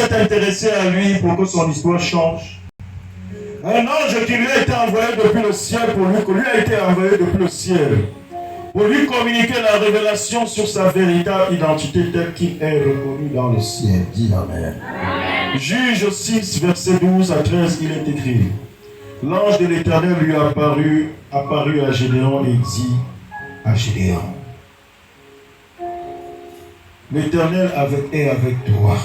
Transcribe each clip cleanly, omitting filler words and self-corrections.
s'est intéressé à lui pour que son histoire change. Un ange qui lui a été envoyé depuis le ciel pour lui communiquer la révélation sur sa véritable identité telle qu'il est reconnu dans le ciel. Dis Amen. Juge 6, verset 12 à 13, il est écrit: l'ange de l'Éternel lui apparut à Gédéon et dit à Gédéon: l'Éternel est avec toi,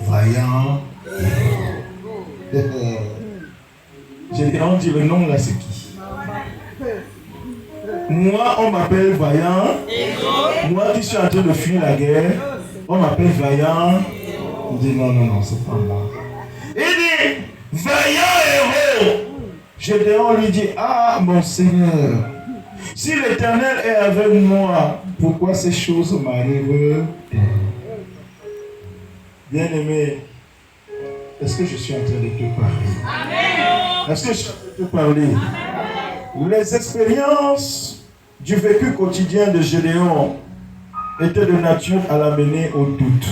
vaillant. Gédéon dit: le nom là c'est qui? Moi on m'appelle vaillant. Moi qui suis en train de fuir la guerre, on m'appelle vaillant. Il dit: non, c'est pas moi. Il dit: vaillant héros. Gédéon lui dit: ah mon Seigneur, si l'Éternel est avec moi, pourquoi ces choses m'arrivent? Bien-aimé, est-ce que je suis en train de te parler? Amen. Est-ce que je suis en train de te parler? Amen. Les expériences du vécu quotidien de Gédéon étaient de nature à l'amener au doute,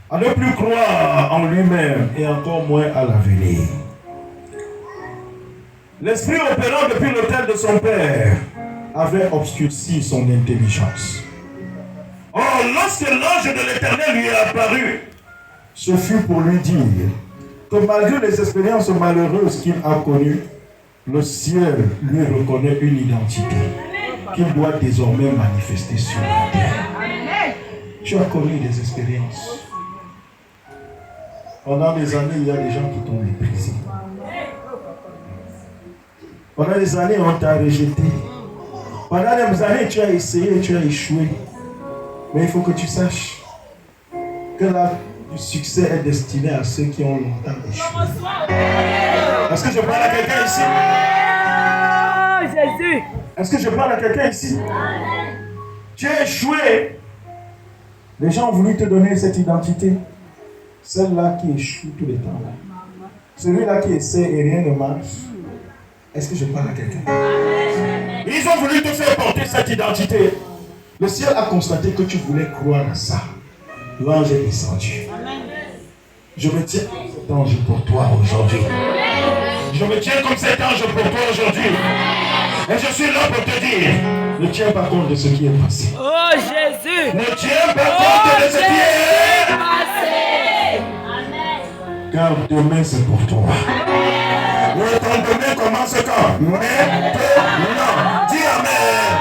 à ne plus croire en lui-même et encore moins à l'avenir. L'esprit opérant depuis l'autel de son père avait obscurci son intelligence. Or, lorsque l'ange de l'Éternel lui est apparu, ce fut pour lui dire que malgré les expériences malheureuses qu'il a connues, le ciel lui reconnaît une identité qu'il doit désormais manifester sur la terre. Tu as connu des expériences. Pendant des années, il y a des gens qui t'ont méprisé. Pendant des années, on t'a rejeté. Pendant des années, tu as essayé, tu as échoué. Mais il faut que tu saches que le succès est destiné à ceux qui ont longtemps échoué. Est-ce que je parle à quelqu'un ici? Jésus. Est-ce que je parle à quelqu'un ici? Tu as échoué. Les gens ont voulu te donner cette identité. Celle-là qui échoue tous les temps. Celui-là qui essaie et rien ne marche. Est-ce que je parle à quelqu'un? Ils ont voulu te faire porter cette identité. Le ciel a constaté que tu voulais croire à ça. L'ange est descendu. Je me tiens comme cet ange pour toi aujourd'hui. Je me tiens comme cet ange pour toi aujourd'hui. Et je suis là pour te dire: ne tiens pas compte de ce qui est passé. Oh Jésus! Ne tiens pas compte de ce qui est passé. Car demain c'est pour toi. Ton demain commence quand? Maintenant. Dis Amen.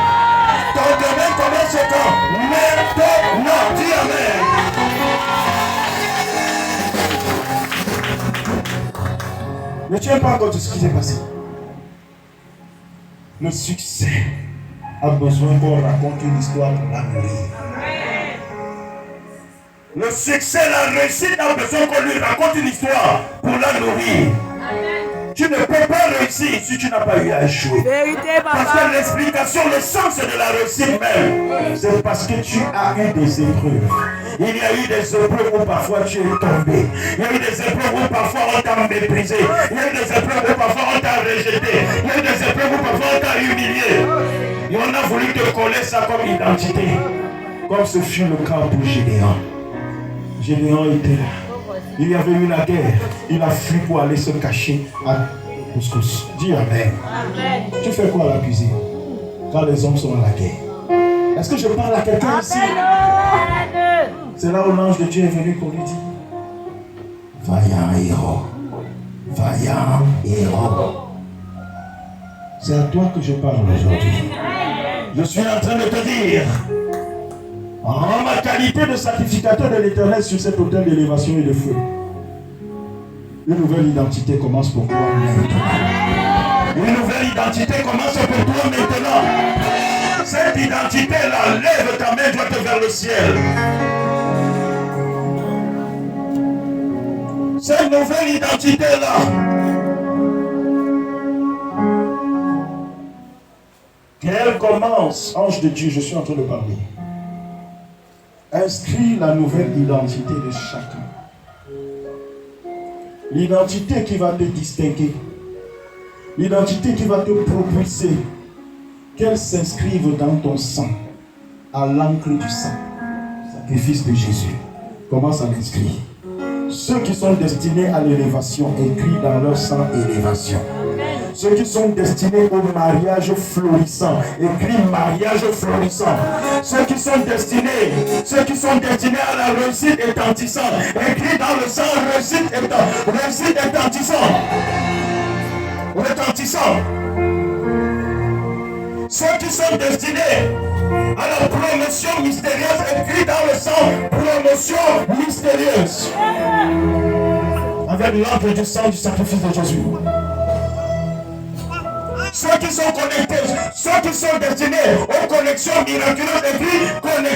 Ton demain commence quand? Maintenant. Dis Amen. Ne tiens pas compte de ce qui s'est passé. Le succès a besoin qu'on raconte une histoire pour la nourrir. Le succès, la réussite a besoin qu'on lui raconte une histoire pour la nourrir. Tu ne peux pas réussir si tu n'as pas eu à échouer. Vérité, papa. Parce que l'explication, le sens de la réussite même, c'est parce que tu as eu des épreuves. Il y a eu des épreuves où parfois tu es tombé. Il y a eu des épreuves où parfois on t'a méprisé. Il y a eu des épreuves où parfois on t'a rejeté. Il y a eu des épreuves où parfois on t'a humilié. Et on a voulu te coller ça comme identité. Comme ce fut le cas pour Gédéon. Gédéon était là. Il y avait eu la guerre. Il a fui pour aller se cacher à couscous. Dis Amen. Amen. Tu fais quoi à la cuisine quand les hommes sont à la guerre? Est-ce que je parle à quelqu'un ici? C'est là où l'ange de Dieu est venu pour lui dire: vaillant héros. Vaillant héros. C'est à toi que je parle aujourd'hui. Je suis en train de te dire, en ma qualité de sacrificateur de l'Éternel sur cet autel d'élévation et de feu, une nouvelle identité commence pour toi maintenant. Une nouvelle identité commence pour toi maintenant. Cette identité-là, lève ta main droite vers le ciel. Cette nouvelle identité-là, qu'elle commence, ange de Dieu, je suis en train de parler. Inscris la nouvelle identité de chacun. L'identité qui va te distinguer. L'identité qui va te propulser. Qu'elle s'inscrive dans ton sang, à l'encre du sang. Sacrifice de Jésus. Commence à l'inscrire. Ceux qui sont destinés à l'élévation, écrit dans leur sang élévation. Ceux qui sont destinés au mariage florissant, écrit mariage florissant. Ceux qui sont destinés à la réussite étantissante, écrit dans le sang réussite étantissante. Retentissant. Ceux qui sont destinés à la promotion mystérieuse, écrit dans le sang promotion mystérieuse. Avec l'ordre du sang du sacrifice de Jésus. Ceux qui sont connectés, ceux qui sont destinés aux connexions miraculeuses, écrit